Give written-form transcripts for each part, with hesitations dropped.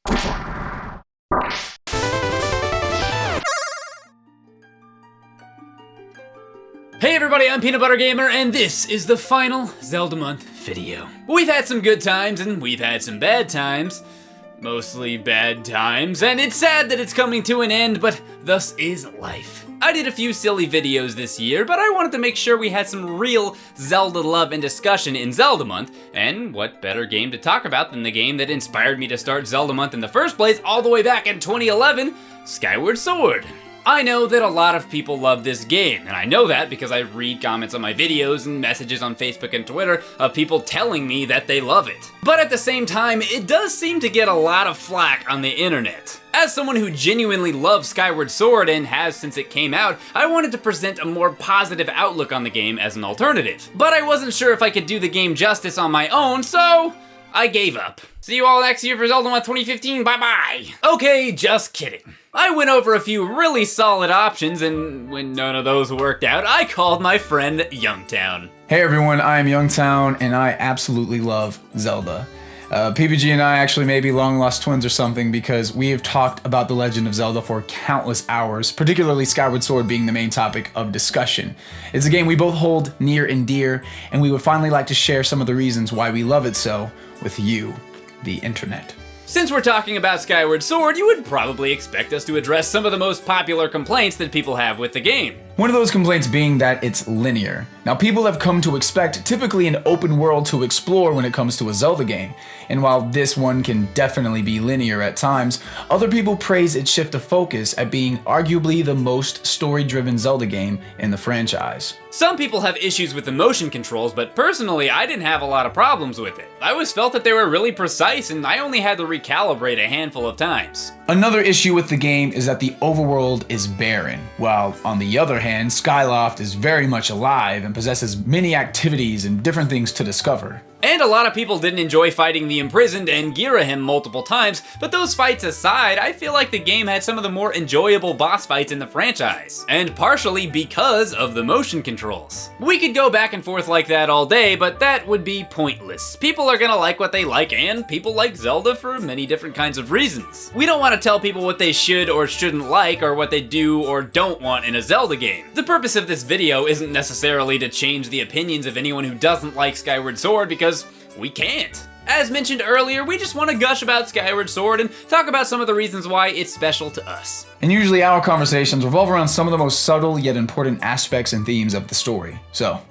Hey everybody, I'm PeanutButterGamer, and this is the final Zelda month video. We've had some good times, and we've had some bad times. Mostly bad times, and it's sad that it's coming to an end, but thus is life. I did a few silly videos this year, but I wanted to make sure we had some real Zelda love and discussion in Zelda month, and what better game to talk about than the game that inspired me to start Zelda month in the first place all the way back in 2011, Skyward Sword. I know that a lot of people love this game, and I know that because I read comments on my videos and messages on Facebook and Twitter of people telling me that they love it. But at the same time, it does seem to get a lot of flack on the internet. As someone who genuinely loves Skyward Sword and has since it came out, I wanted to present a more positive outlook on the game as an alternative. But I wasn't sure if I could do the game justice on my own, so I gave up. See you all next year for Zelda month 2015, bye-bye! Okay, just kidding. I went over a few really solid options, and when none of those worked out, I called my friend Yungtown. Hey everyone, I am Yungtown, and I absolutely love Zelda. PBG and I actually may be long lost twins or something because we have talked about The Legend of Zelda for countless hours, particularly Skyward Sword being the main topic of discussion. It's a game we both hold near and dear, and we would finally like to share some of the reasons why we love it so with you, the internet. Since we're talking about Skyward Sword, you would probably expect us to address some of the most popular complaints that people have with the game. One of those complaints being that it's linear. Now, people have come to expect typically an open world to explore when it comes to a Zelda game, and while this one can definitely be linear at times, other people praise its shift of focus at being arguably the most story-driven Zelda game in the franchise. Some people have issues with the motion controls, but personally, I didn't have a lot of problems with it. I always felt that they were really precise, and I only had to recalibrate a handful of times. Another issue with the game is that the overworld is barren, while on the other hand, Skyloft is very much alive and possesses many activities and different things to discover. And a lot of people didn't enjoy fighting the imprisoned and Girahim multiple times, but those fights aside, I feel like the game had some of the more enjoyable boss fights in the franchise, and partially because of the motion controls. We could go back and forth like that all day, but that would be pointless. People are gonna like what they like, and people like Zelda for many different kinds of reasons. We don't want to tell people what they should or shouldn't like, or what they do or don't want in a Zelda game. The purpose of this video isn't necessarily to change the opinions of anyone who doesn't like Skyward Sword, because we can't. As mentioned earlier, we just want to gush about Skyward Sword and talk about some of the reasons why it's special to us. And usually our conversations revolve around some of the most subtle yet important aspects and themes of the story. So,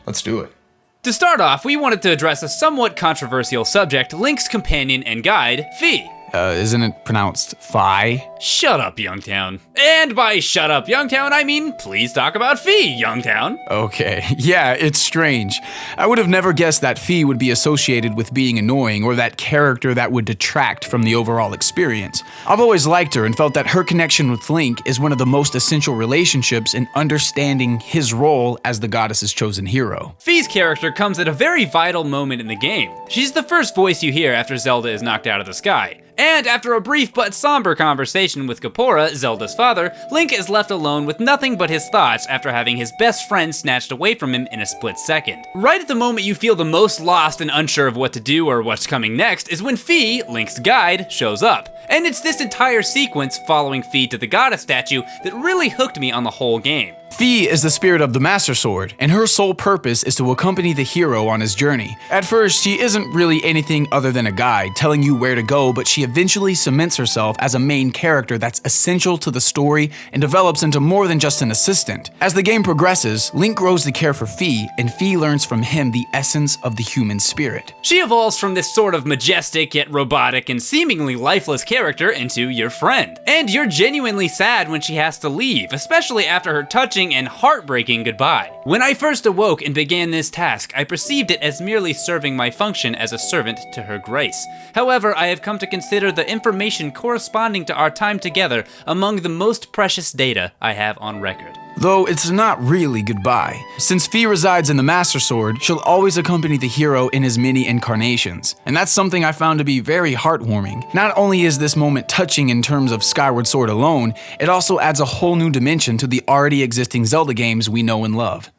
let's do it. To start off, we wanted to address a somewhat controversial subject, Link's companion and guide, Fi. Isn't it pronounced Fi? Shut up, Yungtown. And by shut up, Yungtown, I mean please talk about Fi, Yungtown. Okay, yeah, it's strange. I would have never guessed that Fi would be associated with being annoying or that character that would detract from the overall experience. I've always liked her and felt that her connection with Link is one of the most essential relationships in understanding his role as the goddess's chosen hero. Fi's character comes at a very vital moment in the game. She's the first voice you hear after Zelda is knocked out of the sky. And after a brief but somber conversation with Kaepora, Zelda's father, Link is left alone with nothing but his thoughts after having his best friend snatched away from him in a split second. Right at the moment you feel the most lost and unsure of what to do or what's coming next is when Fi, Link's guide, shows up. And it's this entire sequence following Fi to the goddess statue that really hooked me on the whole game. Fi is the spirit of the Master Sword, and her sole purpose is to accompany the hero on his journey. At first, she isn't really anything other than a guide, telling you where to go, but she eventually cements herself as a main character that's essential to the story and develops into more than just an assistant. As the game progresses, Link grows to care for Fi, and Fi learns from him the essence of the human spirit. She evolves from this sort of majestic yet robotic and seemingly lifeless character into your friend. And you're genuinely sad when she has to leave, especially after her touching and heartbreaking goodbye. When I first awoke and began this task, I perceived it as merely serving my function as a servant to her grace. However, I have come to consider the information corresponding to our time together among the most precious data I have on record. Though it's not really goodbye. Since Fi resides in the Master Sword, she'll always accompany the hero in his many incarnations. And that's something I found to be very heartwarming. Not only is this moment touching in terms of Skyward Sword alone, it also adds a whole new dimension to the already existing Zelda games we know and love.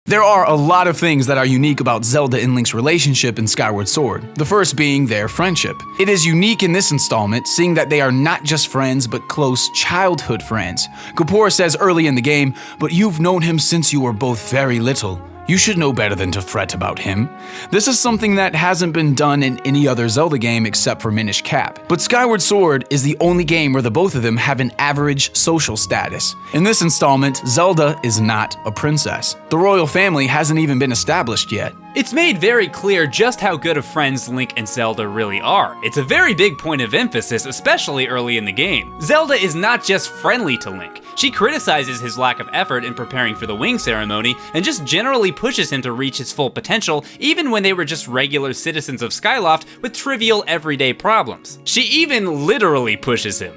There are a lot of things that are unique about Zelda and Link's relationship in Skyward Sword, the first being their friendship. It is unique in this installment, seeing that they are not just friends, but close childhood friends. Gapura says early in the game, "But you've known him since you were both very little. You should know better than to fret about him." This is something that hasn't been done in any other Zelda game except for Minish Cap. But Skyward Sword is the only game where the both of them have an average social status. In this installment, Zelda is not a princess. The royal family hasn't even been established yet. It's made very clear just how good of friends Link and Zelda really are. It's a very big point of emphasis, especially early in the game. Zelda is not just friendly to Link. She criticizes his lack of effort in preparing for the wing ceremony, and just generally pushes him to reach his full potential, even when they were just regular citizens of Skyloft with trivial everyday problems. She even literally pushes him.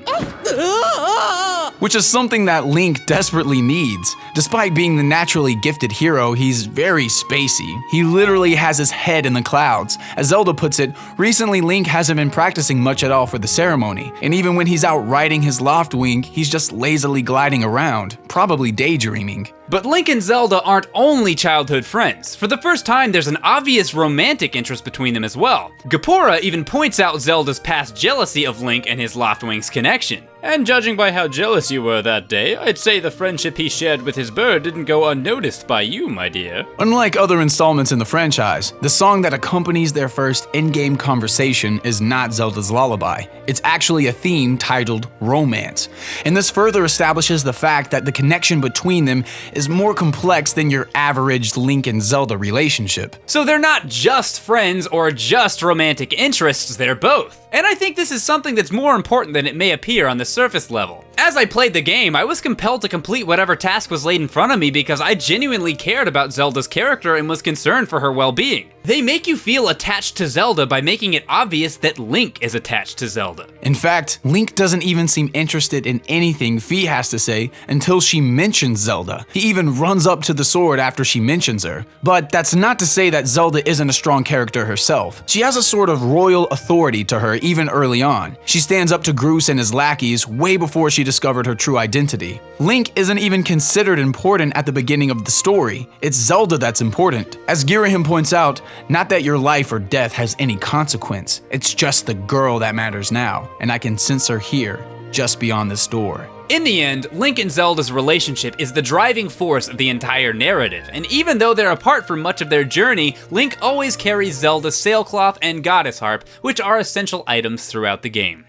Which is something that Link desperately needs. Despite being the naturally gifted hero, he's very spacey. He literally has his head in the clouds. As Zelda puts it, recently Link hasn't been practicing much at all for the ceremony, and even when he's out riding his loft wing, he's just lazily gliding around, probably daydreaming. But Link and Zelda aren't only childhood friends. For the first time, there's an obvious romantic interest between them as well. Gapura even points out Zelda's past jealousy of Link and his Loftwing's connection. "And judging by how jealous you were that day, I'd say the friendship he shared with his bird didn't go unnoticed by you, my dear." Unlike other installments in the franchise, the song that accompanies their first in-game conversation is not Zelda's lullaby. It's actually a theme titled Romance. And this further establishes the fact that the connection between them is more complex than your average Link and Zelda relationship. So they're not just friends or just romantic interests, they're both. And I think this is something that's more important than it may appear on the surface level. As I played the game, I was compelled to complete whatever task was laid in front of me because I genuinely cared about Zelda's character and was concerned for her well-being. They make you feel attached to Zelda by making it obvious that Link is attached to Zelda. In fact, Link doesn't even seem interested in anything Fi has to say until she mentions Zelda. He even runs up to the sword after she mentions her. But that's not to say that Zelda isn't a strong character herself. She has a sort of royal authority to her even early on. She stands up to Groose and his lackeys way before she discovered her true identity. Link isn't even considered important at the beginning of the story. It's Zelda that's important. As Girahim points out, not that your life or death has any consequence. It's just the girl that matters now, and I can sense her here, just beyond this door. In the end, Link and Zelda's relationship is the driving force of the entire narrative, and even though they're apart for much of their journey, Link always carries Zelda's sailcloth and goddess harp, which are essential items throughout the game.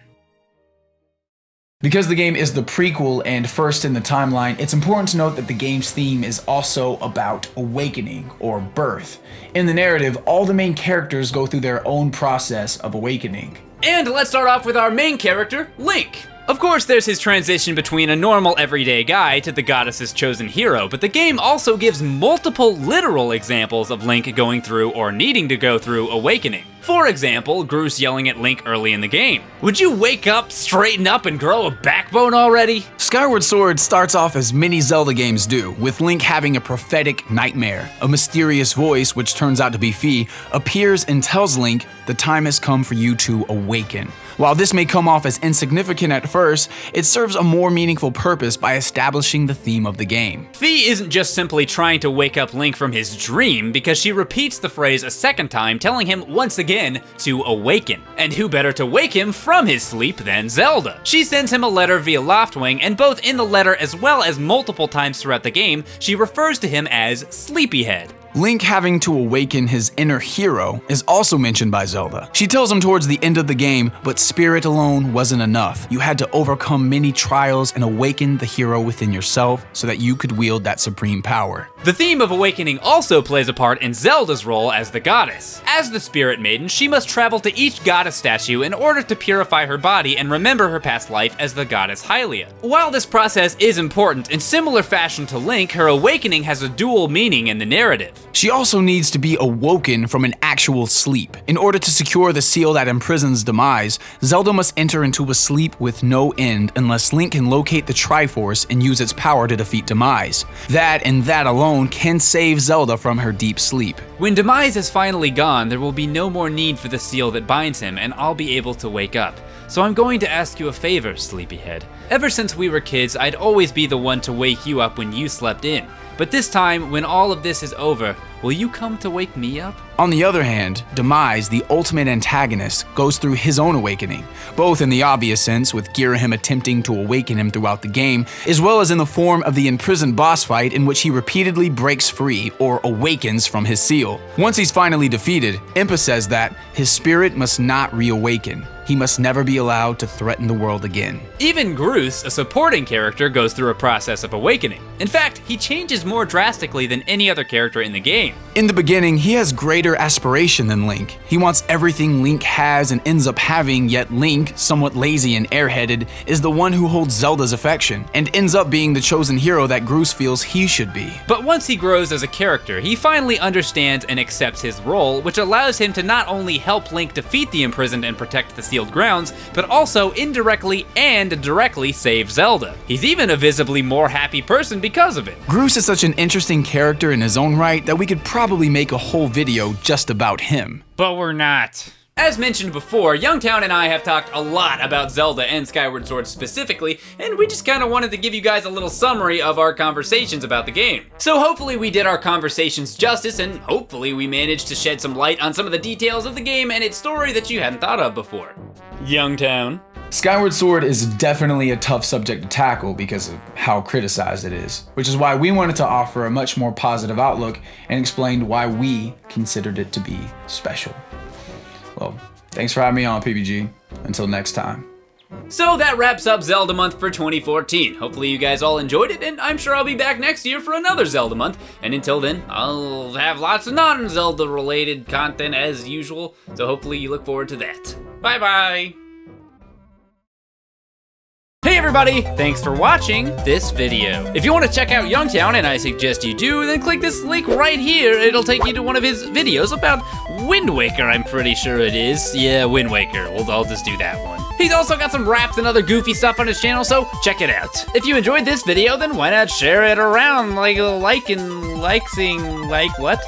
Because the game is the prequel and first in the timeline, it's important to note that the game's theme is also about awakening, or birth. In the narrative, all the main characters go through their own process of awakening. And let's start off with our main character, Link. Of course, there's his transition between a normal everyday guy to the goddess's chosen hero, but the game also gives multiple literal examples of Link going through or needing to go through awakening. For example, Groose yelling at Link early in the game, "Would you wake up, straighten up, and grow a backbone already?" Skyward Sword starts off as many Zelda games do, with Link having a prophetic nightmare. A mysterious voice, which turns out to be Fi, appears and tells Link, "The time has come for you to awaken." While this may come off as insignificant at first, it serves a more meaningful purpose by establishing the theme of the game. Fi isn't just simply trying to wake up Link from his dream, because she repeats the phrase a second time, telling him once again to awaken. And who better to wake him from his sleep than Zelda? She sends him a letter via Loftwing, and both in the letter as well as multiple times throughout the game, she refers to him as Sleepyhead. Link having to awaken his inner hero is also mentioned by Zelda. She tells him towards the end of the game, but spirit alone wasn't enough. You had to overcome many trials and awaken the hero within yourself so that you could wield that supreme power. The theme of awakening also plays a part in Zelda's role as the goddess. As the spirit maiden, she must travel to each goddess statue in order to purify her body and remember her past life as the goddess Hylia. While this process is important, in similar fashion to Link, her awakening has a dual meaning in the narrative. She also needs to be awoken from an actual sleep. In order to secure the seal that imprisons Demise, Zelda must enter into a sleep with no end unless Link can locate the Triforce and use its power to defeat Demise. That and that alone can save Zelda from her deep sleep. When Demise is finally gone, there will be no more need for the seal that binds him, and I'll be able to wake up. So I'm going to ask you a favor, Sleepyhead. Ever since we were kids, I'd always be the one to wake you up when you slept in. But this time, when all of this is over, will you come to wake me up? On the other hand, Demise, the ultimate antagonist, goes through his own awakening, both in the obvious sense, with Girahim attempting to awaken him throughout the game, as well as in the form of the imprisoned boss fight in which he repeatedly breaks free or awakens from his seal. Once he's finally defeated, Impa says that his spirit must not reawaken. He must never be allowed to threaten the world again. Even Groose, a supporting character, goes through a process of awakening. In fact, he changes more drastically than any other character in the game. In the beginning, he has greater aspiration than Link. He wants everything Link has and ends up having, yet Link, somewhat lazy and airheaded, is the one who holds Zelda's affection, and ends up being the chosen hero that Groose feels he should be. But once he grows as a character, he finally understands and accepts his role, which allows him to not only help Link defeat the imprisoned and protect the sealed grounds, but also indirectly and directly save Zelda. He's even a visibly more happy person because of it. Groose is such an interesting character in his own right that we could probably make a whole video just about him. But we're not. As mentioned before, Yungtown and I have talked a lot about Zelda and Skyward Sword specifically, and we just kind of wanted to give you guys a little summary of our conversations about the game. So hopefully we did our conversations justice, and hopefully we managed to shed some light on some of the details of the game and its story that you hadn't thought of before. Yungtown. Skyward Sword is definitely a tough subject to tackle because of how criticized it is, which is why we wanted to offer a much more positive outlook and explained why we considered it to be special. Well, thanks for having me on, PBG. Until next time. So that wraps up Zelda Month for 2014. Hopefully you guys all enjoyed it, and I'm sure I'll be back next year for another Zelda Month. And until then, I'll have lots of non-Zelda related content as usual, so hopefully you look forward to that. Bye-bye! Hey everybody, thanks for watching this video. If you want to check out Yungtown, and I suggest you do, then click this link right here. It'll take you to one of his videos about Wind Waker, I'm pretty sure it is. Yeah, Wind Waker. I'll just do that one. He's also got some raps and other goofy stuff on his channel, so check it out. If you enjoyed this video, then why not share it around like what?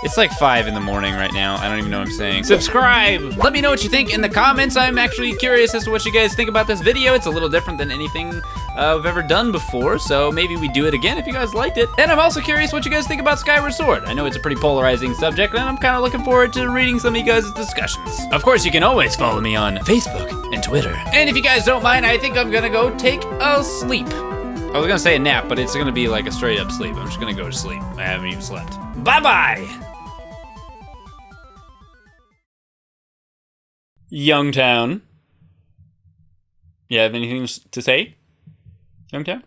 It's like 5 in the morning right now. I don't even know what I'm saying. Subscribe! Let me know what you think in the comments. I'm actually curious as to what you guys think about this video. It's a little different than anything I've ever done before, so maybe we do it again if you guys liked it. And I'm also curious what you guys think about Skyward Sword. I know it's a pretty polarizing subject, and I'm kind of looking forward to reading some of you guys' discussions. Of course, you can always follow me on Facebook and Twitter. And if you guys don't mind, I think I'm gonna go take a sleep. I was gonna say a nap, but it's gonna be like a straight up sleep. I'm just gonna go to sleep. I haven't even slept. Bye-bye! Yungtown. You have anything to say? Yungtown?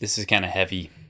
This is kind of heavy.